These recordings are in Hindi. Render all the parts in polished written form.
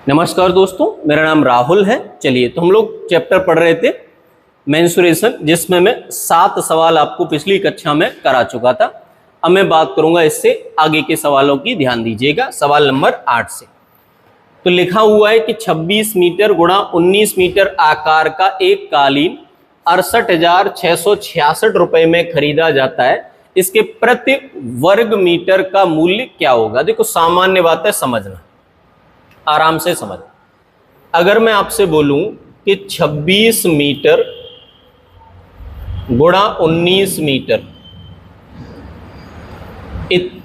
नमस्कार दोस्तों, मेरा नाम राहुल है। चलिए, तो हम लोग चैप्टर पढ़ रहे थे मेंसुरेशन, जिसमें मैं 7 सवाल आपको पिछली कक्षा में करा चुका था। अब मैं बात करूंगा इससे आगे के सवालों की, ध्यान दीजिएगा। सवाल नंबर 8 से तो लिखा हुआ है कि 26 मीटर गुणा 19 मीटर आकार का एक कालीन 68,666 रुपए में खरीदा जाता है। इसके प्रति वर्ग मीटर का मूल्य क्या होगा? देखो, सामान्य बात है, समझना, आराम से समझ। अगर मैं आपसे बोलूं कि 26 मीटर गुणा 19 मीटर,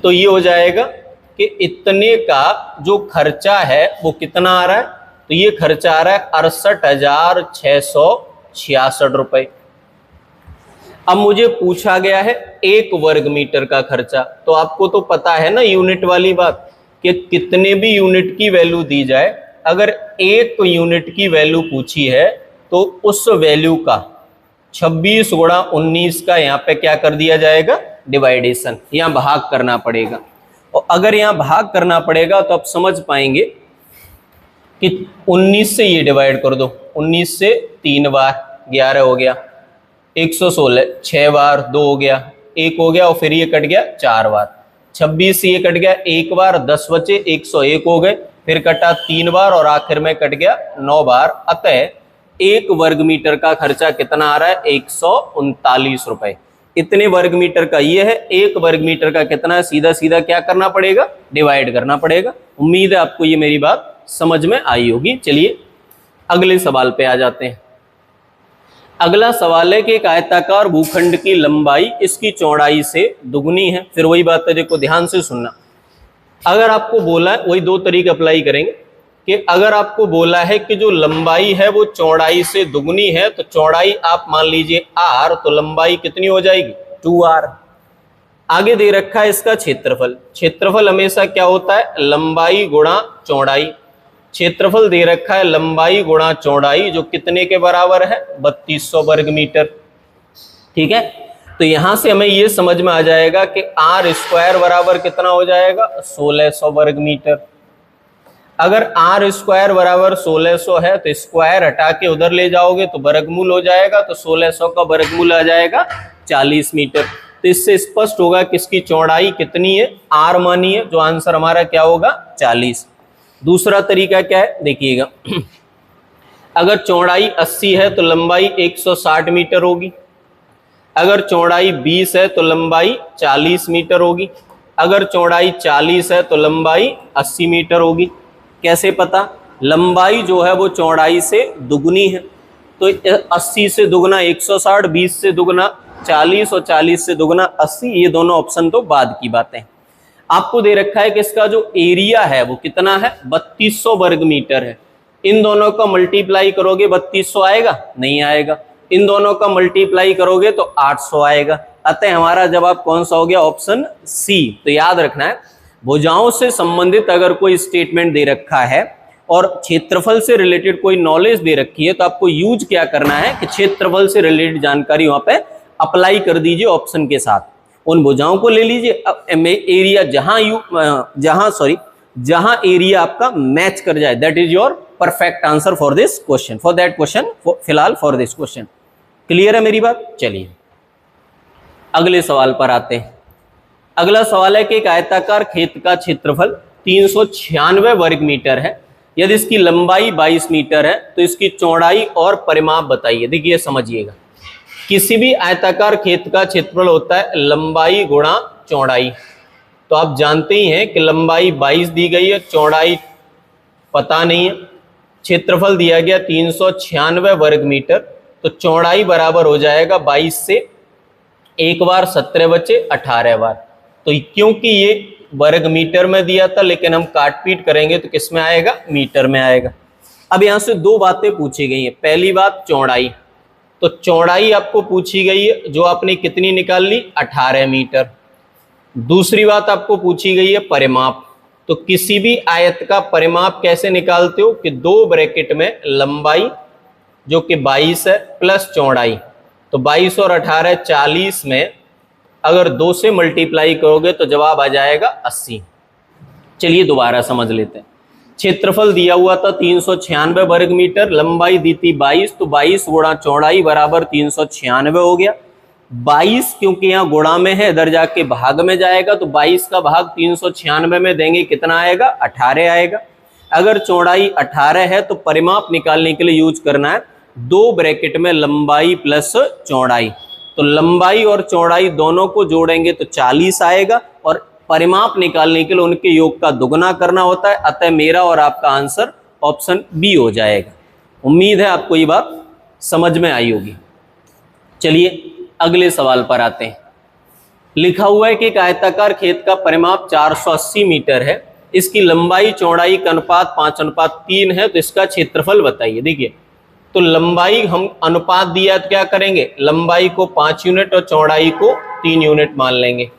तो ये हो जाएगा कि इतने का जो खर्चा है वो कितना आ रहा है? तो ये खर्चा आ रहा है 68,666 रुपए। अब मुझे पूछा गया है 1 वर्ग मीटर का खर्चा, तो आपको तो पता है ना यूनिट वाली बात, कि कितने भी यूनिट की वैल्यू दी जाए, अगर 1 यूनिट की वैल्यू पूछी है तो उस वैल्यू का 26 गुणा 19 का यहाँ पे क्या कर दिया जाएगा? डिवाइडेशन, यहाँ भाग करना पड़ेगा। और अगर यहाँ भाग करना पड़ेगा तो आप समझ पाएंगे कि 19 से ये डिवाइड कर दो, 19 से 3 बार 11 हो गया, 116 6 बार 2 हो गया, 1 हो गया, और फिर ये कट गया 4 बार, 26 से ये कट गया 1 बार, 10 बचे, 101 हो गए, फिर कटा 3 बार और आखिर में कट गया 9 बार। अतः 1 वर्ग मीटर का खर्चा कितना आ रहा है? 139 रुपए। इतने वर्ग मीटर का ये है, 1 वर्ग मीटर का कितना है? सीधा सीधा क्या करना पड़ेगा? डिवाइड करना पड़ेगा। उम्मीद है आपको ये मेरी बात समझ में आई होगी। चलिए अगले सवाल पे आ जाते हैं। अगला सवाल है कि एक आयताकार भूखंड की लंबाई इसकी चौड़ाई से दुगनी है। फिर वही बात है, देखो ध्यान से सुनना। अगर आपको बोला है, वही 2 तरीके अप्लाई करेंगे, कि अगर आपको बोला है कि जो लंबाई है वो चौड़ाई से दुगनी है, तो चौड़ाई आप मान लीजिए r, तो लंबाई कितनी हो जाएगी? 2r। आगे दे रखा है इसका क्षेत्रफल। क्षेत्रफल हमेशा क्या होता है? लंबाई गुणा चौड़ाई। क्षेत्रफल दे रखा है लंबाई गुणा चौड़ाई, जो कितने के बराबर है? 3200 वर्ग मीटर। ठीक है, तो यहां से हमें यह समझ में आ जाएगा कि r स्क्वायर बराबर कितना हो जाएगा? 1600 वर्ग मीटर। अगर r स्क्वायर बराबर 1600 है तो स्क्वायर हटा के उधर ले जाओगे तो वर्गमूल हो जाएगा, तो 1600 का वर्गमूल आ जाएगा 40 मीटर। तो इससे स्पष्ट होगा कि इसकी चौड़ाई कितनी है? r मानिए, जो आंसर हमारा क्या होगा? 40। दूसरा तरीका क्या है, देखिएगा। अगर चौड़ाई 80 है तो लंबाई 160 मीटर होगी। अगर चौड़ाई 20 है तो लंबाई 40 मीटर होगी। अगर चौड़ाई 40 है तो लंबाई 80 मीटर होगी। कैसे पता? लंबाई जो है वो चौड़ाई से दुगनी है, तो 80 से दुगना 160, 20 से दुगना 40 और 40 से दुगना 80। ये दोनों ऑप्शन तो बाद की बातें। आपको दे रखा है कि इसका जो एरिया है वो कितना है? 3200 वर्ग मीटर है। इन दोनों का मल्टीप्लाई करोगे 3200 आएगा? नहीं आएगा। इन दोनों का मल्टीप्लाई करोगे तो 800 आएगा। अतः हमारा जवाब कौन सा हो गया? Option C. तो याद रखना है, भुजाओं से संबंधित अगर कोई स्टेटमेंट दे रखा है और क्षेत्रफल से रिलेटेड कोई नॉलेज दे रखी है, तो आपको यूज क्या करना है कि क्षेत्रफल से रिलेटेड जानकारी वहां पे अप्लाई कर दीजिए ऑप्शन के साथ। उन भुजाओं को ले लीजिए, एरिया जहां एरिया आपका मैच कर जाए, that is your perfect answer for this question, for that question, फिलहाल फॉर दिस क्वेश्चन। क्लियर है मेरी बात? चलिए अगले सवाल पर आते हैं। अगला सवाल है कि एक आयताकार खेत का क्षेत्रफल 396 वर्ग मीटर है। यदि इसकी लंबाई 22 मीटर है तो इसकी चौड़ाई और परिमाप बताइए। देखिए समझिएगा, किसी भी आयताकार खेत का क्षेत्रफल होता है लंबाई गुणा चौड़ाई। तो आप जानते ही हैं कि लंबाई 22 दी गई है, चौड़ाई पता नहीं है, क्षेत्रफल दिया गया 396 वर्ग मीटर, तो चौड़ाई बराबर हो जाएगा 22 से 1 बार 17 बचे 18 बार। तो क्योंकि ये वर्ग मीटर में दिया था, लेकिन हम काट पीट करेंगे तो किस में आएगा? मीटर में आएगा। अब यहां से 2 बातें पूछी गई हैं। पहली बात चौड़ाई, तो चौड़ाई आपको पूछी गई है, जो आपने कितनी निकाल ली? 18 मीटर। दूसरी बात आपको पूछी गई है परिमाप। तो किसी भी आयत का परिमाप कैसे निकालते हो कि 2 ब्रैकेट में लंबाई जो कि 22 है प्लस चौड़ाई, तो 22 और 18 40 में अगर 2 से मल्टीप्लाई करोगे तो जवाब आ जाएगा 80। चलिए दोबारा समझ लेते हैं। क्षेत्रफल दिया हुआ था 396 वर्ग मीटर, लंबाई दी थी 22, तो 22 गुणा चौड़ाई बराबर 396 हो गया। 22 क्योंकि यहाँ गुणा में है, इधर जाके भाग में जाएगा, तो 22 का भाग 396 में देंगे, कितना आएगा? 18 आएगा। अगर चौड़ाई 18 है तो परिमाप निकालने के लिए यूज करना है 2 ब्रैकेट में लंबाई प्लस चौड़ाई। तो लंबाई और चौड़ाई दोनों को जोड़ेंगे तो 40 आएगा, और परिमाप निकालने के लिए उनके योग का दुगना करना होता है। अतः मेरा और आपका आंसर ऑप्शन बी हो जाएगा। उम्मीद है आपको ये बात समझ में आई होगी। चलिए अगले सवाल पर आते हैं। लिखा हुआ है कि एक आयताकार खेत का परिमाप 480 मीटर है, इसकी लंबाई चौड़ाई का अनुपात 5:3 है, तो इसका क्षेत्रफल बताइए। देखिए, तो लंबाई हम अनुपात दिया तो क्या करेंगे? लंबाई को 5 यूनिट और चौड़ाई को 3 यूनिट मान लेंगे।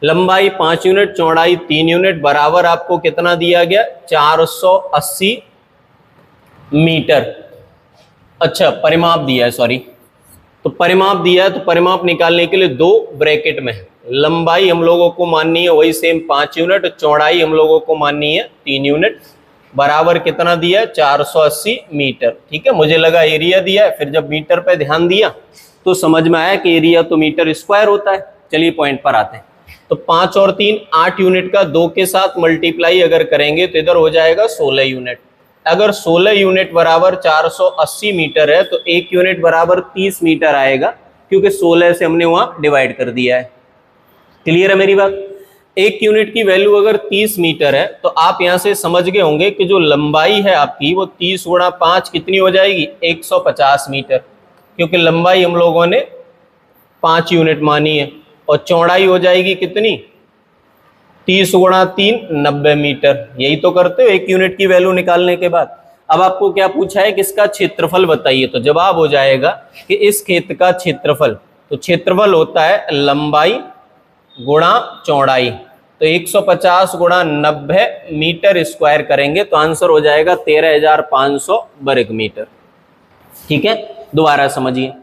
लंबाई 5 यूनिट, चौड़ाई 3 यूनिट, बराबर आपको कितना दिया गया? 480 मीटर। अच्छा, परिमाप दिया है, सॉरी, तो परिमाप दिया है, तो परिमाप निकालने के लिए 2 ब्रैकेट में है। लंबाई हम लोगों को माननी है वही सेम 5 यूनिट, चौड़ाई हम लोगों को माननी है 3 यूनिट, बराबर कितना दिया है? 480 मीटर। ठीक है, मुझे लगा एरिया दिया है, फिर जब मीटर पे ध्यान दिया तो समझ में आया कि एरिया तो मीटर स्क्वायर होता है। चलिए पॉइंट पर आते हैं। तो 5 और 3 8 यूनिट का 2 के साथ मल्टीप्लाई अगर करेंगे तो इधर हो जाएगा 16 यूनिट। अगर 16 यूनिट बराबर 480 मीटर है तो 1 यूनिट बराबर 30 मीटर आएगा, क्योंकि 16 से हमने वहां डिवाइड कर दिया है। क्लियर है मेरी बात? 1 यूनिट की वैल्यू अगर 30 मीटर है तो आप यहां से समझ गए होंगे कि जो लंबाई है आपकी वो 30 गुणा 5 कितनी हो जाएगी? 150 मीटर, क्योंकि लंबाई हम लोगों ने 5 यूनिट मानी है, और चौड़ाई हो जाएगी कितनी? 30 गुणा 3 90 मीटर। यही तो करते हो 1 यूनिट की वैल्यू निकालने के बाद। अब आपको क्या पूछा है कि इसका क्षेत्रफल बताइए, तो जवाब हो जाएगा कि इस खेत का क्षेत्रफल, तो क्षेत्रफल होता है लंबाई गुणा चौड़ाई, तो 150 गुणा 90 मीटर स्क्वायर करेंगे तो आंसर हो जाएगा 13,500 वर्ग मीटर। ठीक है, दोबारा समझिए।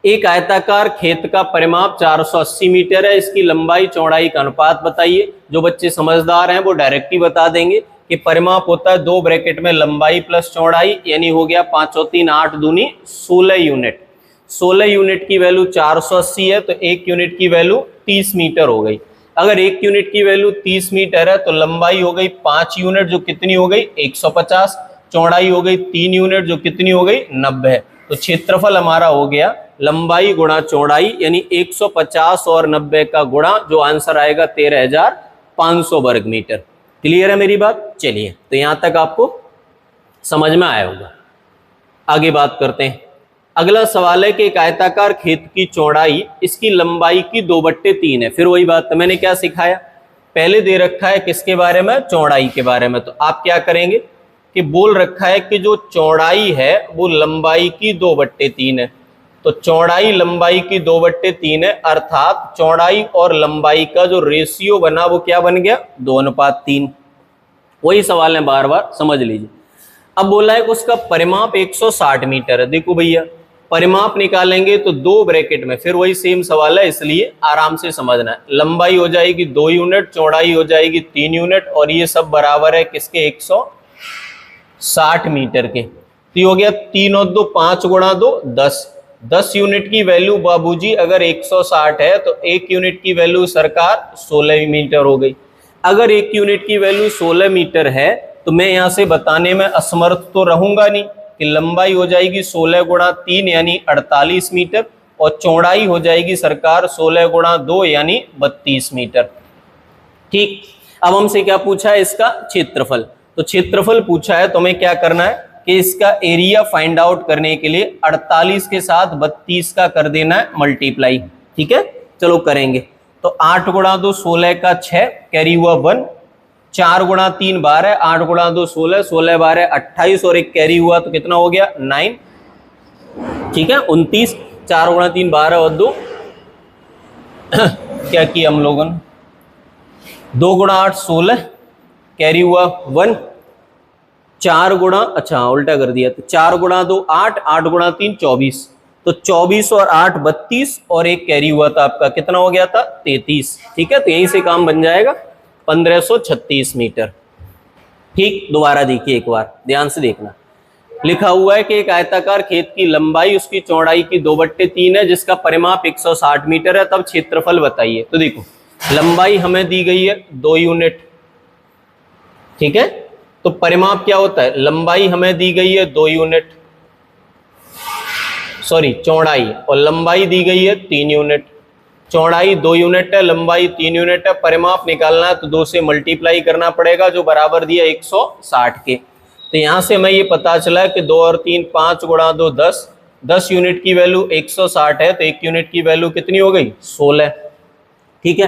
एक आयताकार खेत का परिमाप 480 मीटर है, इसकी लंबाई चौड़ाई का अनुपात बताइए। जो बच्चे समझदार हैं वो डायरेक्ट ही बता देंगे कि परिमाप होता है 2 ब्रैकेट में लंबाई प्लस चौड़ाई, यानी हो गया 5 और 3 8 दूनी 16 यूनिट। 16 यूनिट की वैल्यू 480 है तो 1 यूनिट की वैल्यू 30 मीटर हो गई। अगर 1 यूनिट की वैल्यू 30 मीटर है तो लंबाई हो गई 5 यूनिट, जो कितनी हो गई? 150। चौड़ाई हो गई 3 यूनिट, जो कितनी हो गई? 90। तो क्षेत्रफल हमारा हो गया लंबाई गुणा चौड़ाई, यानी 150 और 90 का गुणा, जो आंसर आएगा 13,500 वर्ग मीटर। क्लियर है मेरी बात? चलिए, तो यहां तक आपको समझ में आया होगा। आगे बात करते हैं। अगला सवाल है कि एक आयताकार खेत की चौड़ाई इसकी लंबाई की 2/3 है। फिर वही बात, तो मैंने क्या सिखाया? पहले दे रखा है किसके बारे में? चौड़ाई के बारे में। तो आप क्या करेंगे कि बोल रखा है कि जो चौड़ाई है वो लंबाई की 2/3 है, तो चौड़ाई लंबाई की 2/3 है, अर्थात चौड़ाई और लंबाई का जो रेशियो बना वो क्या बन गया? 2:3। वही सवाल है, बार बार समझ लीजिए। अब बोला है कि उसका परिमाप 160 मीटर है। देखो भैया, परिमाप निकालेंगे तो 2 ब्रैकेट में, फिर वही सेम सवाल है, इसलिए आराम से समझना है। लंबाई हो जाएगी 2 यूनिट, चौड़ाई हो जाएगी 3 यूनिट, और ये सब बराबर है किसके? 160 मीटर के। तो ये हो गया 3 और 2 5 गुणा 2 10। 10 यूनिट की वैल्यू बाबूजी अगर 160 है तो 1 यूनिट की वैल्यू सरकार 16 मीटर हो गई। अगर 1 यूनिट की वैल्यू 16 मीटर है तो मैं यहां से बताने में असमर्थ तो रहूंगा नहीं कि लंबाई हो जाएगी 16 गुणा 3 यानी 48 मीटर, और चौड़ाई हो जाएगी सरकार 16 गुणा 2 यानी 32 मीटर। ठीक, अब हमसे क्या पूछा है? इसका क्षेत्रफल। तो क्षेत्रफल पूछा है तो हमें क्या करना है कि इसका एरिया फाइंड आउट करने के लिए 48 के साथ 32 का कर देना है मल्टीप्लाई। ठीक है, चलो करेंगे। तो 8 गुणा 2 16 का 6, कैरी हुआ 1, 4 गुणा 3 12, 8 गुणा 2 16, 16 12 28, और एक कैरी हुआ तो कितना हो गया? 9। ठीक है, 29। 4 गुणा 3 12 और 2 क्या किया हम लोगों ने? 2 गुणा 8 16, कैरी हुआ 1, 4 गुणा, अच्छा उल्टा कर दिया, तो 4 गुणा 2 8, 8 गुणा 3 24, तो 24 और 8 32, और एक कैरी हुआ था आपका, कितना हो गया था? 33। ठीक है, तो यहीं से काम बन जाएगा 1536 मीटर। ठीक, दोबारा देखिए एक बार ध्यान से देखना। लिखा हुआ है कि एक आयताकार खेत की लंबाई उसकी चौड़ाई की 2/3 है जिसका परिमाप 160 मीटर है, तब क्षेत्रफल बताइए। तो देखो लंबाई हमें दी गई है 2 यूनिट, ठीक है, तो परिमाप क्या होता है, लंबाई हमें दी गई है 2 यूनिट, सॉरी चौड़ाई, और लंबाई दी गई है 3 यूनिट। चौड़ाई 2 यूनिट है, लंबाई 3 यूनिट है, परिमाप निकालना है तो 2 से मल्टीप्लाई करना पड़ेगा जो बराबर दिया 160 के। तो यहां से हमें ये पता चला कि 2 और 3 5 गुणा 2 10, 10 यूनिट की वैल्यू 160 है तो 1 यूनिट की वैल्यू कितनी हो गई, 16। ठीक है,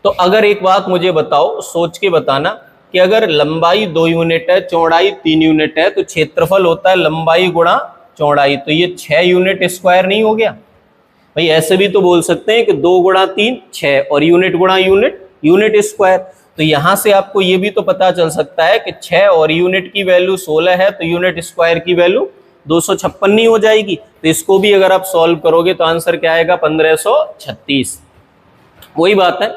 तो अगर एक बात मुझे बताओ, सोच के बताना कि अगर लंबाई 2 यूनिट है, चौड़ाई 3 यूनिट है, तो क्षेत्रफल होता है लंबाई गुणा चौड़ाई, तो ये 6 यूनिट स्क्वायर नहीं हो गया भाई। ऐसे भी तो बोल सकते हैं कि 2 गुणा 3 6 और यूनिट गुणा यूनिट यूनिट स्क्वायर। तो यहां से आपको ये भी तो पता चल सकता है कि 6 और यूनिट की वैल्यू 16 है तो यूनिट स्क्वायर की वैल्यू 256 नहीं हो जाएगी। तो इसको भी अगर आप सॉल्व करोगे तो आंसर क्या आएगा, 1536। वही बात है,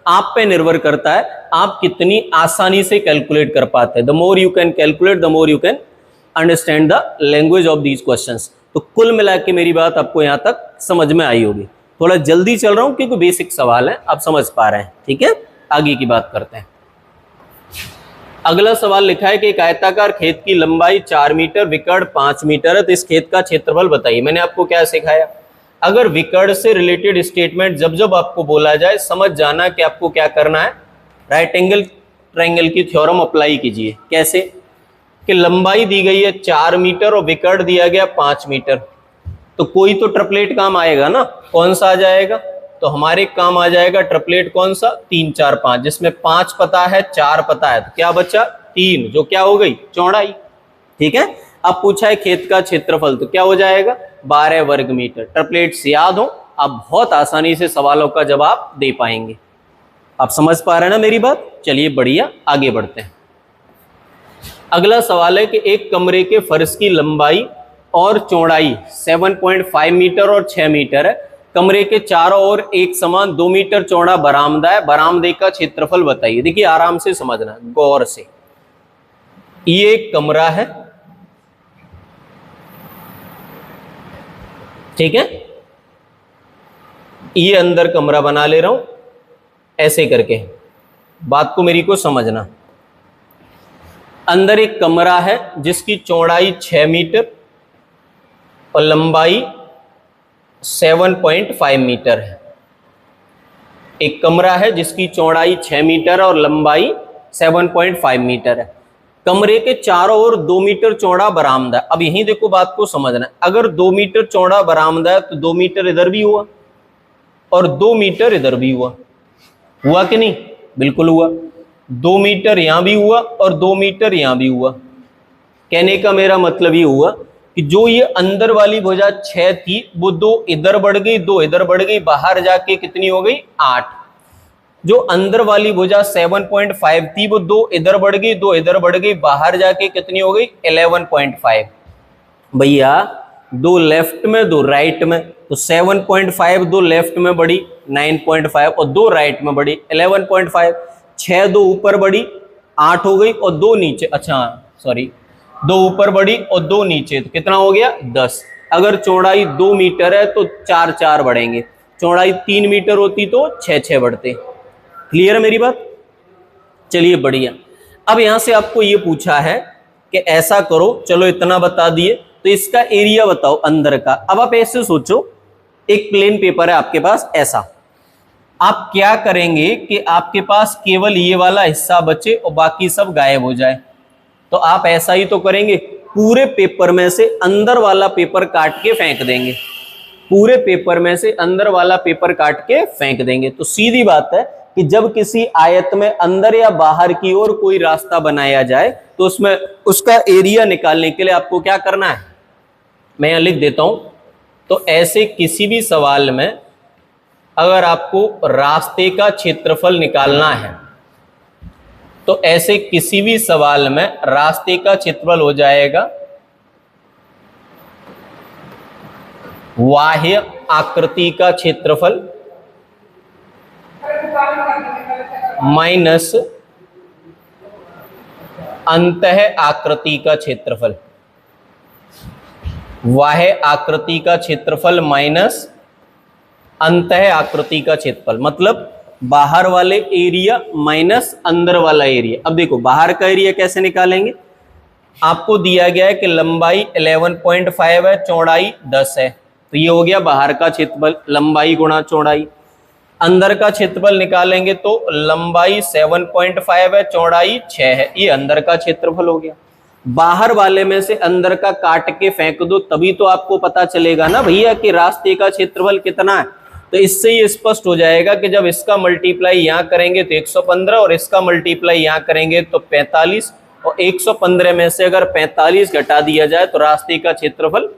आप पे निर्भर करता है आप कितनी आसानी से कैलकुलेट कर पाते हैं। The more you can calculate the more you can understand the language of these questions. तो कुल मिला के मेरी बात आपको यहां तक समझ में आई होगी। थोड़ा जल्दी चल रहा हूं क्योंकि बेसिक सवाल है, आप समझ पा रहे हैं। ठीक है, आगे की बात करते हैं। अगला सवाल लिखा है कि एक आयताकार खेत की लंबाई 4 मीटर, विकर्ण 5 मीटर है, तो इस खेत का क्षेत्रफल बताइए। मैंने आपको क्या सिखाया, अगर विकर्ण से रिलेटेड स्टेटमेंट जब जब आपको बोला जाए समझ जाना कि आपको क्या करना है, राइट एंगल ट्रायंगल की थ्योरम अप्लाई कीजिए। कैसे कि लंबाई दी गई है 4 मीटर और विकर्ण दिया गया 5 मीटर, तो कोई तो ट्रिपलेट काम आएगा ना, कौन सा आ जाएगा, तो हमारे काम आ जाएगा ट्रिपलेट कौन सा, 3 4 5, जिसमें 5 पता है 4 पता है, तो क्या बचा 3, जो क्या हो गई चौड़ाई। ठीक है, अब पूछा है खेत का क्षेत्रफल, तो क्या हो जाएगा 12 वर्ग मीटर। ट्रिपलेट से याद हो, आप बहुत आसानी से सवालों का जवाब दे पाएंगे। आप समझ पा रहे हैं ना मेरी बात। चलिए बढ़िया, आगे बढ़ते हैं। अगला सवाल है कि एक कमरे के फर्श की लंबाई और चौड़ाई 7.5 मीटर और 6 मीटर है। कमरे के चारों ओर एक समान 2 मीटर चौड़ा बरामदा है, बरामदे का क्षेत्रफल बताइए। देखिए आराम से समझना, गौर से। ये एक कमरा है, ठीक है, ये अंदर कमरा बना ले रहा हूं ऐसे करके, बात को मेरी को समझना। अंदर एक कमरा है जिसकी चौड़ाई 6 मीटर और लंबाई 7.5 मीटर है। एक कमरा है जिसकी चौड़ाई 6 मीटर और लंबाई 7.5 मीटर है। कमरे के चारों ओर 2 मीटर चौड़ा बरामदा है। अब यहीं देखो बात को समझना है, अगर 2 मीटर चौड़ा बरामदा है तो 2 मीटर इधर भी हुआ और 2 मीटर इधर भी हुआ, हुआ कि नहीं, बिल्कुल हुआ। 2 मीटर यहां भी हुआ और 2 मीटर यहां भी हुआ। कहने का मेरा मतलब ये हुआ कि जो ये अंदर वाली भुजा 6 थी वो 2 इधर बढ़ गई, 2 इधर बढ़ गई, बाहर जाके कितनी हो गई 8। जो अंदर वाली भुजा 7.5 थी वो 2 इधर बढ़ गई, 2 इधर बढ़ गई, बाहर जाके कितनी हो गई 11.5। भैया 2 लेफ्ट में 2 राइट में, तो 7.5 2 लेफ्ट में बढ़ी 9.5 और 2 राइट में बढ़ी 11.5। 6 2 ऊपर बढ़ी 8 हो गई और 2 नीचे, अच्छा सॉरी 2 ऊपर बढ़ी और 2 नीचे, तो कितना हो गया 10। अगर चौड़ाई 2 मीटर है तो 4 4 बढ़ेंगे, चौड़ाई 3 मीटर होती तो 6 6 बढ़ते। क्लियर है मेरी बात। चलिए बढ़िया। अब यहां से आपको ये पूछा है कि ऐसा करो, चलो इतना बता दिए, तो इसका एरिया बताओ अंदर का। अब आप ऐसे सोचो, एक प्लेन पेपर है आपके पास ऐसा, आप क्या करेंगे कि आपके पास केवल ये वाला हिस्सा बचे और बाकी सब गायब हो जाए। तो आप ऐसा ही तो करेंगे, पूरे पेपर में से अंदर वाला पेपर काट के फेंक देंगे, पूरे पेपर में से अंदर वाला पेपर काट के फेंक देंगे। तो सीधी बात है कि जब किसी आयत में अंदर या बाहर की ओर कोई रास्ता बनाया जाए तो उसमें उसका एरिया निकालने के लिए आपको क्या करना है, मैं यहां लिख देता हूं। तो ऐसे किसी भी सवाल में अगर आपको रास्ते का क्षेत्रफल निकालना है तो ऐसे किसी भी सवाल में रास्ते का क्षेत्रफल हो जाएगा बाह्य आकृति का क्षेत्रफल माइनस अंतः आकृति का क्षेत्रफल, बाह्य आकृति का क्षेत्रफल माइनस अंतः आकृति का क्षेत्रफल, मतलब बाहर वाले एरिया माइनस अंदर वाला एरिया। अब देखो बाहर का एरिया कैसे निकालेंगे, आपको दिया गया है कि लंबाई 11.5 है, चौड़ाई 10 है, तो ये हो गया बाहर का क्षेत्रफल, लंबाई गुणा चौड़ाई। अंदर का क्षेत्रफल निकालेंगे तो लंबाई 7.5 है, चौड़ाई 6 है, ये अंदर का क्षेत्रफल हो गया। बाहर वाले में से अंदर का काट के फेंक दो, तभी तो आपको पता चलेगा ना भैया कि रास्ते का क्षेत्रफल कितना है। तो इससे ही स्पष्ट हो जाएगा कि जब इसका मल्टीप्लाई यहाँ करेंगे तो 115 और इसका मल्टीप्लाई यहाँ करेंगे तो 45, और 115 में से अगर 45 घटा दिया जाए तो रास्ते का क्षेत्रफल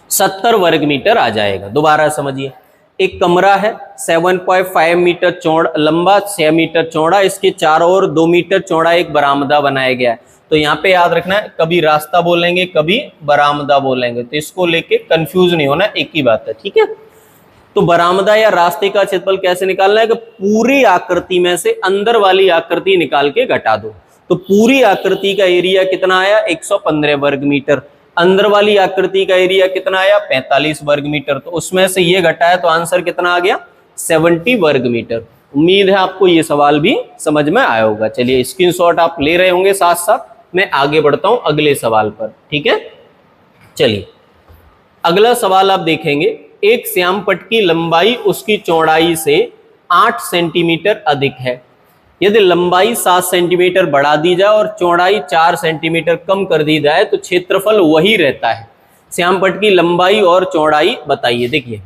70 वर्ग मीटर आ जाएगा। दोबारा समझिए, एक कमरा है 7.5 मीटर चौड़ा लंबा, 6 मीटर चौड़ा, इसके चारों ओर 2 मीटर चौड़ा एक बरामदा बनाया गया है। तो यहाँ पे याद रखना है, कभी रास्ता बोलेंगे कभी बरामदा बोलेंगे, तो इसको लेके कंफ्यूज नहीं होना, एक ही बात है, ठीक है। तो बरामदा या रास्ते का क्षेत्रफल कैसे निकालना है कि पूरी आकृति में से अंदर वाली आकृति निकाल के घटा दो। तो पूरी आकृति का एरिया कितना आया, 115 वर्ग मीटर। अंदर वाली आकृति का एरिया कितना आया, 45 वर्ग मीटर। तो उसमें से ये घटाया तो आंसर कितना आ गया, 70 वर्ग मीटर। उम्मीद है आपको ये सवाल भी समझ में आया होगा। चलिए स्क्रीनशॉट आप ले रहे होंगे, साथ साथ मैं आगे बढ़ता हूं अगले सवाल पर, ठीक है। चलिए अगला सवाल आप देखेंगे, एक श्यामपट्ट की लंबाई उसकी चौड़ाई से 8 सेंटीमीटर अधिक है। यदि लंबाई 7 सेंटीमीटर बढ़ा दी जाए और चौड़ाई 4 सेंटीमीटर कम कर दी जाए तो क्षेत्रफल वही रहता है। श्यामपट्ट की लंबाई और चौड़ाई बताइए। देखिए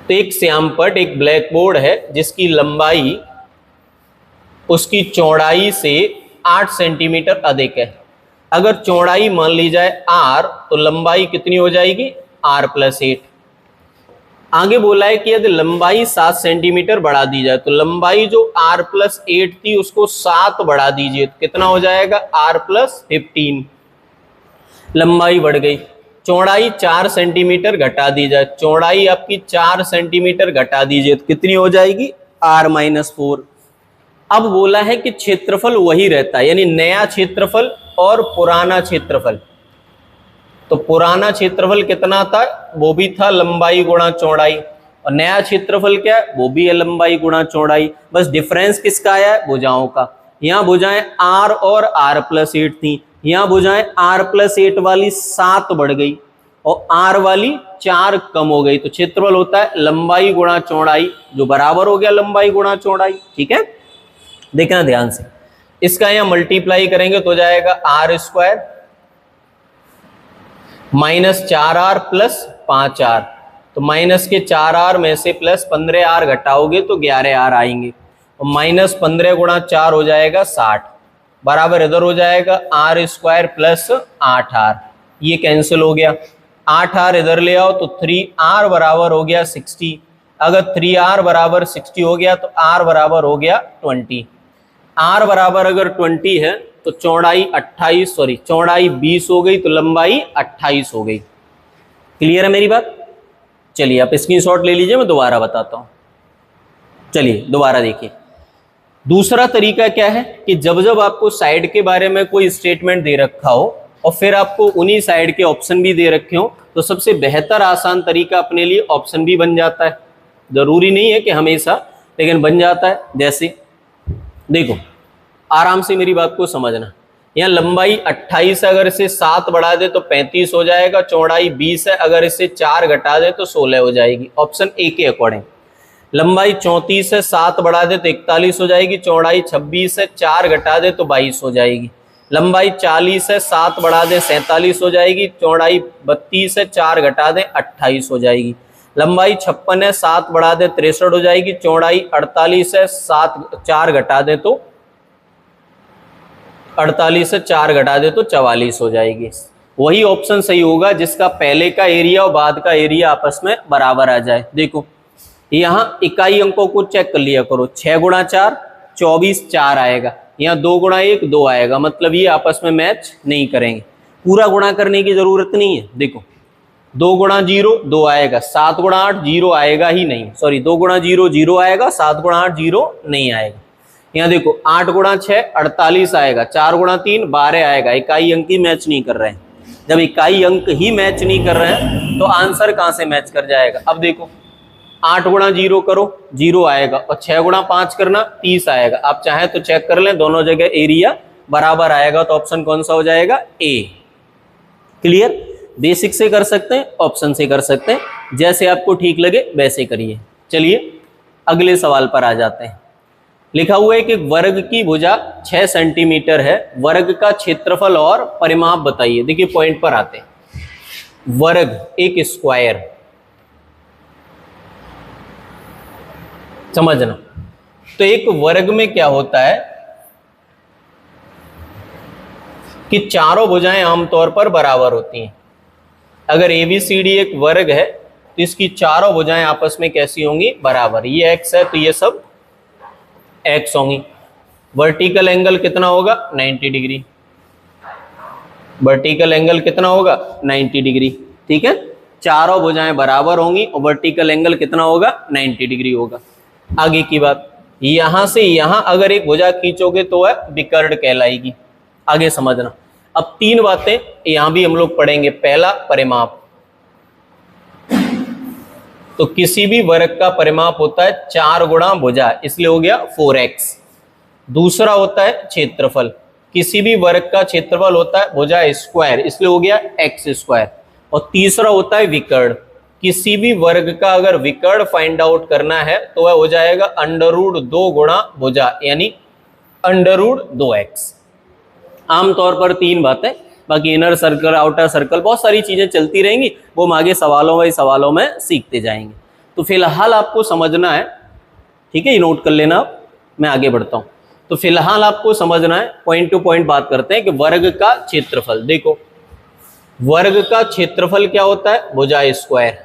तो एक श्यामपट्ट, एक ब्लैक बोर्ड है जिसकी लंबाई उसकी चौड़ाई से 8 सेंटीमीटर अधिक है। अगर चौड़ाई मान ली जाए r तो लंबाई कितनी हो जाएगी, r+8। आगे बोला है कि यदि लंबाई 7 सेंटीमीटर बढ़ा दी जाए तो लंबाई जो r+8 थी उसको 7 बढ़ा दीजिए तो कितना हो जाएगा, r+15। लंबाई बढ़ गई। चौड़ाई 4 सेंटीमीटर घटा दी जाए, चौड़ाई आपकी 4 सेंटीमीटर घटा दीजिए तो कितनी हो जाएगी, r-4। अब बोला है कि क्षेत्रफल वही रहता है, यानी नया क्षेत्रफल और पुराना क्षेत्रफल। तो पुराना क्षेत्रफल कितना था, वो भी था लंबाई गुणा चौड़ाई, और नया क्षेत्रफल क्या है, वो भी है लंबाई गुणा चौड़ाई। बस डिफरेंस किसका आया है, भुजाओं का। यहाँ भुजाएं r और r+8 थी, यहाँ भुजाएं r+8 वाली 7 बढ़ गई और r वाली 4 कम हो गई। तो क्षेत्रफल होता है लंबाई गुणा चौड़ाई, जो बराबर हो गया लंबाई गुणा चौड़ाई, ठीक है। देखना ध्यान से, इसका यहाँ मल्टीप्लाई करेंगे तो हो जाएगा r² -4r + 5r। तो माइनस के 4r में से प्लस 15r घटाओगे तो 11r आएंगे, और -15 गुणा 4 हो जाएगा 60, बराबर इधर हो जाएगा r² + 8r। ये कैंसिल हो गया, 8r इधर ले आओ तो 3r बराबर हो गया 60। अगर 3r बराबर 60 हो गया तो r बराबर हो गया 20। r बराबर अगर 20 है तो चौड़ाई 20 हो गई, तो लंबाई 28 हो गई। क्लियर है मेरी बात। चलिए आप स्क्रीनशॉट ले लीजिए, मैं दोबारा बताता हूं। चलिए दोबारा देखिए, दूसरा तरीका क्या है कि जब जब आपको साइड के बारे में कोई स्टेटमेंट दे रखा हो और फिर आपको उन्हीं साइड के ऑप्शन भी दे रखे हो, तो सबसे बेहतर आसान तरीका अपने लिए ऑप्शन भी बन जाता है। जरूरी नहीं है कि हमेशा, लेकिन बन जाता है। जैसे देखो, आराम से मेरी बात को समझना, यहाँ लंबाई 28 है, अगर इसे 7 बढ़ा दे तो 35 हो जाएगा। चौड़ाई 20 है, अगर इसे 4 घटा दे तो 16 हो जाएगी, ऑप्शन ए के अकॉर्डिंग। लंबाई 34 है, 7 बढ़ा दे तो 41 हो जाएगी। चौड़ाई 26 है, 4 घटा दे तो 22 हो जाएगी। लंबाई 40 है, 7 बढ़ा दे 47 हो जाएगी। चौड़ाई 32 है, 4 घटा दे 28 हो जाएगी। लंबाई 56 है, 7 बढ़ा दे 63 हो जाएगी। चौड़ाई 48 है, 4 घटा दे तो 44 हो जाएगी। वही ऑप्शन सही होगा जिसका पहले का एरिया और बाद का एरिया आपस में बराबर आ जाए। देखो यहाँ इकाई अंकों को चेक कर लिया करो, 6 गुणा 4 24, 4 आएगा। यहाँ 2 गुणा 1 2 आएगा, मतलब ये आपस में मैच नहीं करेंगे। पूरा गुणा करने की जरूरत नहीं है। देखो 2 गुणा 0 2 आएगा, 7 गुणा 8 0 आएगा ही नहीं, सॉरी 2 गुणा 0 0 आएगा, 7 गुणा 8 0 नहीं आएगा। यहाँ देखो 8 गुणा 6 48 आएगा, 4 गुणा 3 12 आएगा। इकाई अंक ही मैच नहीं कर रहे हैं। जब इकाई अंक ही मैच नहीं कर रहे हैं तो आंसर कहां से मैच कर जाएगा। अब देखो 8 गुणा 0 करो 0 आएगा, और 6 गुणा 5 करना 30 आएगा। आप चाहे तो चेक कर लें, दोनों जगह एरिया बराबर आएगा, तो ऑप्शन कौन सा हो जाएगा, ए। क्लियर। बेसिक से कर सकते हैं, ऑप्शन से कर सकते हैं, जैसे आपको ठीक लगे वैसे करिए। चलिए अगले सवाल पर आ जाते हैं। लिखा हुआ है कि वर्ग की भुजा 6 सेंटीमीटर है, वर्ग का क्षेत्रफल और परिमाप बताइए। देखिए पॉइंट पर आते हैं। वर्ग एक स्क्वायर, समझना। तो एक वर्ग में क्या होता है कि चारों भुजाएं आमतौर पर बराबर होती हैं। अगर ABCD एक वर्ग है तो इसकी चारों भुजाएं आपस में कैसी होंगी, बराबर। ये x है तो ये सब x होंगी। वर्टिकल एंगल कितना होगा, 90 डिग्री। वर्टिकल एंगल कितना होगा, 90 डिग्री। ठीक है, चारों भुजाएं बराबर होंगी और वर्टिकल एंगल कितना होगा, 90 डिग्री होगा। आगे की बात, यहां से यहां अगर एक भुजा खींचोगे तो वह विकर्ण कहलाएगी। आगे समझना। अब 3 बातें यहां भी हम लोग पढ़ेंगे। पहला, परिमाप। तो किसी भी वर्ग का परिमाप होता है 4 गुणा भुजा, इसलिए हो गया 4x। दूसरा होता है क्षेत्रफल। किसी भी वर्ग का क्षेत्रफल होता है भुजा स्क्वायर, इसलिए हो गया x स्क्वायर। और तीसरा होता है विकर्ण। किसी भी वर्ग का अगर विकर्ण फाइंड आउट करना है तो वह हो जाएगा √2 गुणा भुजा, यानी √2x। आमतौर पर 3 बातें, बाकी इनर सर्कल, आउटर सर्कल, बहुत सारी चीजें चलती रहेंगी, वो हम आगे सवालों में सीखते जाएंगे। तो फिलहाल आपको समझना है, ठीक है, ये नोट कर लेना आप, मैं आगे बढ़ता हूं। तो फिलहाल आपको समझना है, पॉइंट टू पॉइंट बात करते हैं कि वर्ग का क्षेत्रफल। देखो वर्ग का क्षेत्रफल क्या होता है, भुजा स्क्वायर,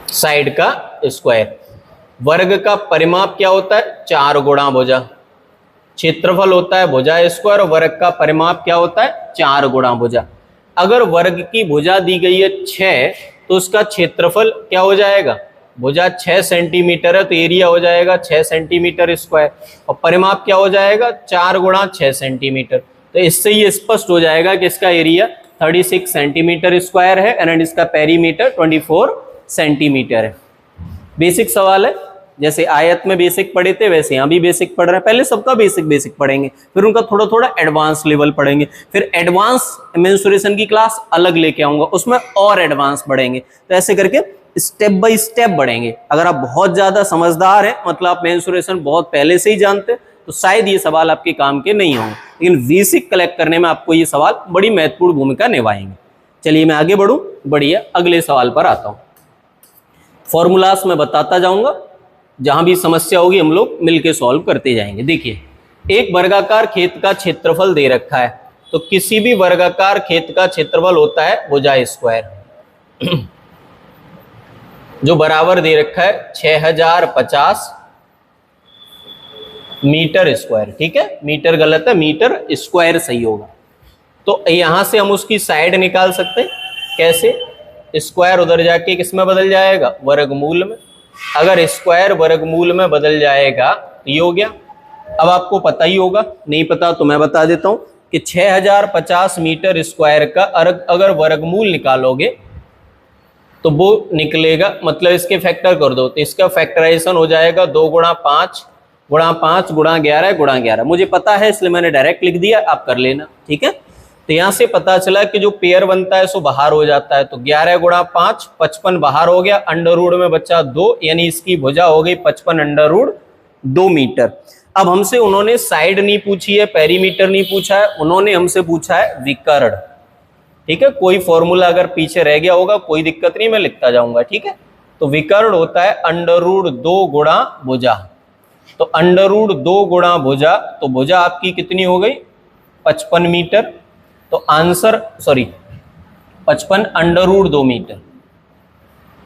साइड का स्क्वायर। वर्ग का परिमाप क्या होता है, 4 गुणा भुजा। क्षेत्रफल होता है भुजा स्क्वायर, वर्ग का परिमाप क्या होता है, 4 गुणा भुजा। अगर वर्ग की भुजा दी गई है 6 तो उसका क्षेत्रफल क्या हो जाएगा, भुजा 6 सेंटीमीटर है तो एरिया हो जाएगा 6 सेंटीमीटर स्क्वायर, और परिमाप क्या हो जाएगा, 4 गुणा 6 सेंटीमीटर। तो इससे ये स्पष्ट हो जाएगा कि इसका एरिया 36 सेंटीमीटर स्क्वायर है एंड इसका पेरीमीटर 24 सेंटीमीटर है। बेसिक सवाल है, जैसे आयत में बेसिक पढ़े थे वैसे यहाँ भी बेसिक पढ़ रहे हैं। पहले सबका बेसिक पढ़ेंगे, फिर उनका थोड़ा थोड़ा एडवांस लेवल पढ़ेंगे, फिर एडवांस मेंसुरेशन की क्लास अलग लेके आऊंगा, उसमें और एडवांस बढ़ेंगे। तो ऐसे करके स्टेप बाय स्टेप बढ़ेंगे। अगर आप बहुत ज्यादा समझदार हैं, मतलब आप मेंसुरेशन बहुत पहले से ही जानते हैं, तो शायद ये सवाल आपके काम के नहीं होंगे, लेकिन बेसिक कलेक्ट करने में आपको ये सवाल बड़ी महत्वपूर्ण भूमिका निभाएंगे। चलिए मैं आगे बढ़ूं, बढ़िया अगले सवाल पर आता हूं। फॉर्मूलास में बताता जाऊंगा, जहां भी समस्या होगी हम लोग मिलके सॉल्व करते जाएंगे। देखिए एक वर्गाकार खेत का क्षेत्रफल दे रखा है, तो किसी भी वर्गाकार खेत का क्षेत्रफल होता है भुजा स्क्वायर, जो बराबर दे रखा है 6050 मीटर स्क्वायर। ठीक है, मीटर गलत है, मीटर स्क्वायर सही होगा। तो यहां से हम उसकी साइड निकाल सकते हैं। कैसे, स्क्वायर उधर जाके किसमें बदल जाएगा, वर्गमूल में। अगर स्क्वायर वर्गमूल में बदल जाएगा तो ये हो गया। अब आपको पता ही होगा, नहीं पता तो मैं बता देता हूं कि 6050 मीटर स्क्वायर का अगर वर्गमूल निकालोगे तो वो निकलेगा, मतलब इसके फैक्टर कर दो तो इसका फैक्टराइजेशन हो जाएगा 2 गुणा 5 गुणा 5 गुणा 11 गुणा 11। मुझे पता है इसलिए मैंने डायरेक्ट लिख दिया, आप कर लेना। ठीक है, तो यहां से पता चला कि जो पेयर बनता है सो बाहर हो जाता है, तो 11 गुणा 5 55 बाहर हो गया, अंडर रूट में बचा 2, यानी इसकी भुजा हो गई 55 अंडर रूट 2 मीटर। अब हमसे उन्होंने साइड नहीं पूछी है, पेरीमीटर नहीं पूछा है, उन्होंने हमसे पूछा है विकर्ण। ठीक है, कोई फॉर्मूला अगर पीछे रह गया होगा कोई दिक्कत नहीं, मैं लिखता जाऊंगा। ठीक है, तो विकर्ण होता है अंडर रूट 2 गुणा भुजा। तो अंडर रूट 2 गुणा भुजा, तो भुजा आपकी कितनी हो गई, 55 मीटर। तो answer 55 under root 2 metre,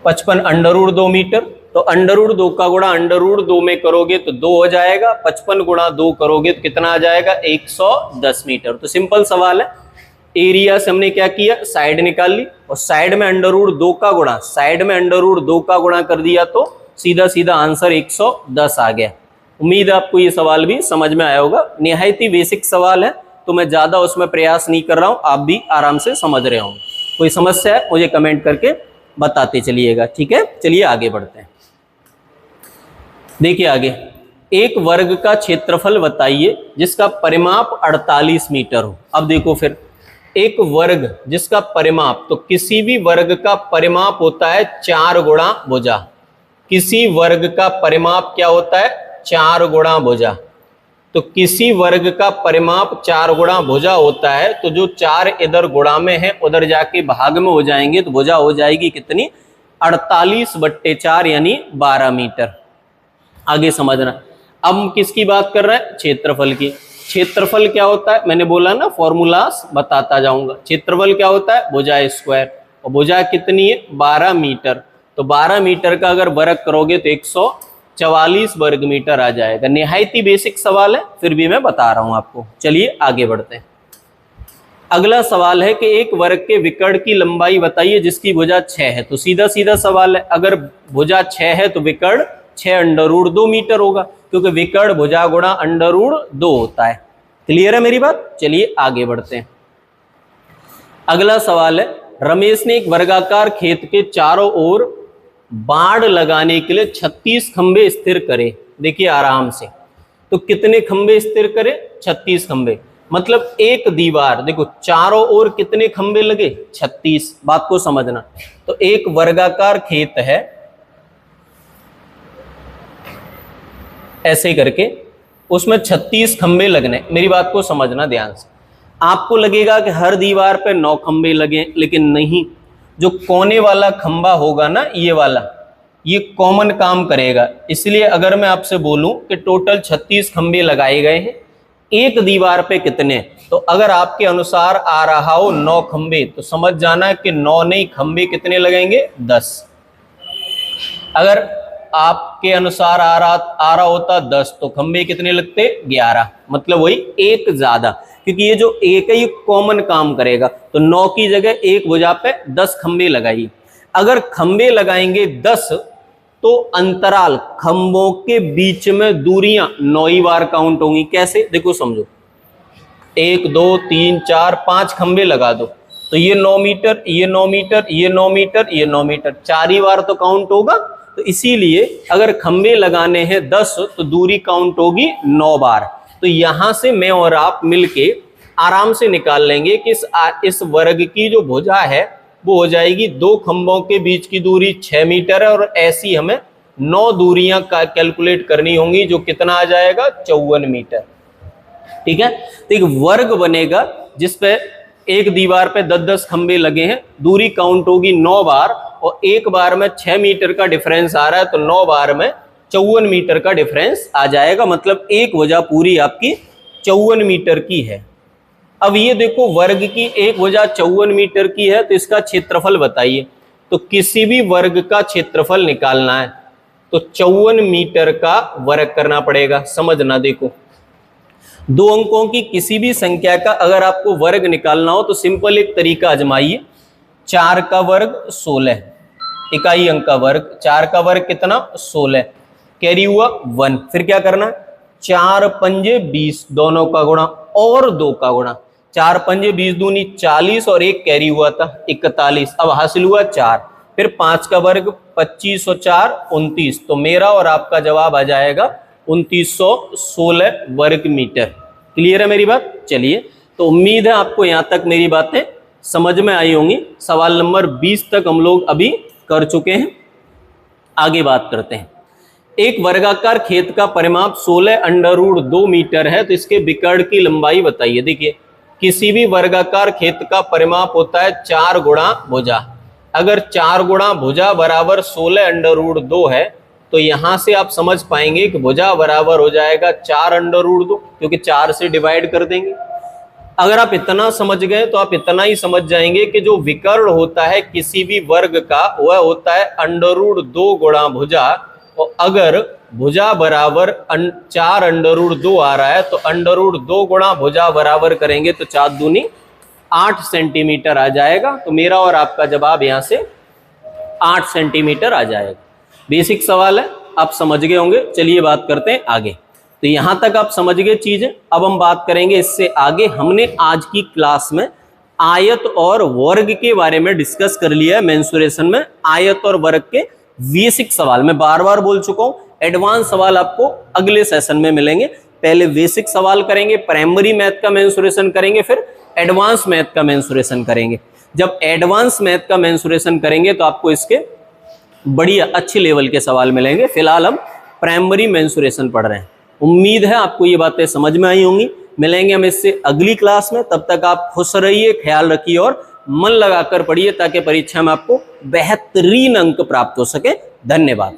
55 under root 2 metre. तो अंडर रूट 2 का गुणा अंडर रूट 2 में करोगे तो 2 हो जाएगा, 55 गुणा 2 करोगे तो कितना आ जाएगा, 110 मीटर। तो सिंपल सवाल है। एरिया से हमने क्या किया, साइड निकाल ली, और साइड में अंडर रूट 2 का गुणा, साइड में अंडर रूट 2 का गुणा कर दिया तो सीधा सीधा आंसर 110 आ गया। उम्मीद है आपको ये सवाल भी समझ में आया होगा। निहायत ही बेसिक सवाल है, तो मैं ज्यादा उसमें प्रयास नहीं कर रहा हूं, आप भी आराम से समझ रहे होंगे। कोई समस्या है मुझे कमेंट करके बताते चलिएगा, ठीक है। चलिए आगे बढ़ते हैं। देखिए आगे, एक वर्ग का क्षेत्रफल बताइए जिसका परिमाप 48 मीटर हो। अब देखो फिर, एक वर्ग जिसका परिमाप, तो किसी भी वर्ग का परिमाप होता है 4 गुणा भुजा। किसी वर्ग का परिमाप क्या होता है? 4 गुणा भुजा। तो किसी वर्ग का परिमाप 4 गुणा भुजा होता है, तो जो 4 इधर गुणा में है उधर जाके भाग में हो जाएंगे, तो भुजा हो जाएगी कितनी? 48/4 यानी 12 मीटर। आगे समझना। अब हम किसकी बात कर रहे हैं? क्षेत्रफल की। क्षेत्रफल क्या होता है? मैंने बोला ना, फॉर्मूलास बताता जाऊंगा। क्षेत्रफल क्या होता है? भुजा स्क्वायर। और भुजा कितनी है? 12 मीटर। तो 12 मीटर का अगर वर्ग करोगे तो 144 वर्ग मीटर आ जाएगा। निहायत ही बेसिक सवाल है, फिर भी मैं बता रहा हूं आपको। चलिए आगे बढ़ते हैं। अगला सवाल है कि एक वर्ग के विकर्ण की लंबाई बताइए जिसकी भुजा 6 है। तो सीधा सीधा सवाल है, अगर भुजा 6 है तो विकर्ण 6√2 मीटर होगा, क्योंकि विकर्ण भुजा गुणा √2 होता है। क्लियर है मेरी बात? चलिए आगे बढ़ते हैं। अगला सवाल है, रमेश ने एक वर्गाकार खेत के चारों ओर बाड़ लगाने के लिए 36 खंबे स्थिर करे। देखिए आराम से, तो कितने खंबे स्थिर करे? 36 खंबे। मतलब एक दीवार, देखो चारों ओर कितने खंबे लगे? 36। बात को समझना। तो एक वर्गाकार खेत है, ऐसे करके उसमें 36 खंबे लगने। मेरी बात को समझना ध्यान से। आपको लगेगा कि हर दीवार पे 9 खंबे लगे, लेकिन नहीं। जो कोने वाला खंबा होगा ना, ये वाला, ये कॉमन काम करेगा। इसलिए अगर मैं आपसे बोलूं कि टोटल 36 खंबे लगाए गए हैं, एक दीवार पे कितने, तो अगर आपके अनुसार आ रहा हो 9 खंबे, तो समझ जाना कि 9 नहीं, खंबे कितने लगेंगे? 10। अगर आपके अनुसार आ रहा होता 10, तो खंबे कितने लगते? 11। मतलब वही एक ज्यादा, क्योंकि ये जो एक है ये कॉमन काम करेगा। तो 9 की जगह एक भुजा पे 10 खंबे लगाइए। अगर खंबे लगाएंगे 10, तो अंतराल, खंबों के बीच में दूरियां 9 ही बार काउंट होंगी। कैसे? देखो समझो, 1 2 3 4 5 खंबे लगा दो, तो ये 9 मीटर, ये 9 मीटर, ये 9 मीटर, ये 9 मीटर, 4 ही बार तो काउंट होगा। तो इसीलिए अगर खंबे लगाने हैं 10, तो दूरी काउंट होगी 9 बार। तो यहां से मैं और आप मिलके आराम से निकाल लेंगे कि इस वर्ग की जो भुजा है वो हो जाएगी, 2 खंभों के बीच की दूरी 6 मीटर है, और ऐसी हमें 9 दूरियां कैलकुलेट करनी होंगी, जो कितना आ जाएगा? 54 मीटर। ठीक है। तो एक वर्ग बनेगा जिसपे एक दीवार पे 10-10 खंबे लगे हैं, दूरी काउंट होगी 9 बार, और एक बार में 6 मीटर का डिफरेंस आ रहा है, तो 9 बार में 54 मीटर का डिफरेंस आ जाएगा। मतलब एक भुजा पूरी आपकी 54 मीटर की है। अब ये देखो, वर्ग की एक भुजा 54 मीटर की है, तो इसका क्षेत्रफल बताइए। तो किसी भी वर्ग का क्षेत्रफल निकालना है तो 54 मीटर का वर्ग करना पड़ेगा। समझना, देखो 2 अंकों की किसी भी संख्या का अगर आपको वर्ग निकालना हो तो सिंपल एक तरीका आजमाइए। 4 का वर्ग 16, इकाई अंक का वर्ग, 4 का वर्ग कितना? 16, कैरी हुआ 1। फिर क्या करना? 4 पंजे 20, दोनों का गुणा और 2 का गुणा। 4 पंजे 20 दूनी 40, और 1 कैरी हुआ था 41। अब हासिल हुआ 4। फिर 5 का वर्ग 25 और 4 29। तो मेरा और आपका जवाब आ जाएगा 2916 वर्ग मीटर। क्लियर है मेरी बात? चलिए, तो उम्मीद है आपको यहां तक मेरी बातें समझ में आई होंगी। सवाल नंबर 20 तक हम लोग अभी कर चुके हैं। आगे बात करते हैं। एक वर्गाकार खेत का परिमाप 16√2 मीटर है, तो इसके विकर्ण की लंबाई बताइए। देखिए, किसी भी वर्गाकार खेत का परिमाप होता है 4 गुणा भुजा। अगर 4 गुणा भुजा बराबर 16√2 है, तो यहां से आप समझ पाएंगे कि भुजा बराबर हो जाएगा 4√2, क्योंकि 4 से डिवाइड कर देंगे। अगर आप इतना समझ गए तो आप इतना ही समझ जाएंगे कि जो विकर्ण होता है किसी भी वर्ग का, वह होता है √2 गुणा भुजा। और अगर भुजा बराबर 4√2 आ रहा है, तो √2 गुणा भुजा बराबर करेंगे तो 4 दूनी 8 सेंटीमीटर आ जाएगा। तो मेरा और आपका जवाब यहां से 8 सेंटीमीटर आ जाएगा। बेसिक सवाल है, आप समझ गए होंगे। चलिए बात करते हैं आगे। तो यहां तक आप समझ गए चीजें। अब हम बात करेंगे इससे आगे। हमने आज की क्लास में आयत और वर्ग के बारे में डिस्कस कर लिया है। मेंसुरेशन में आयत और वर्ग के बेसिक सवाल मैं बार बार बोल चुका हूं, एडवांस सवाल आपको अगले सेशन में मिलेंगे। पहले बेसिक सवाल करेंगे, प्राइमरी मैथ का मेंसुरेशन करेंगे, फिर एडवांस मैथ का मेंसुरेशन करेंगे। जब एडवांस मैथ का मेंसुरेशन करेंगे तो आपको इसके बढ़िया अच्छे लेवल के सवाल मिलेंगे। फिलहाल हम प्राइमरी मेंसुरेशन पढ़ रहे हैं। उम्मीद है आपको ये बातें समझ में आई होंगी। मिलेंगे हम इससे अगली क्लास में। तब तक आप खुश रहिए, ख्याल रखिए और मन लगाकर पढ़िए ताकि परीक्षा में आपको बेहतरीन अंक प्राप्त हो सके। धन्यवाद।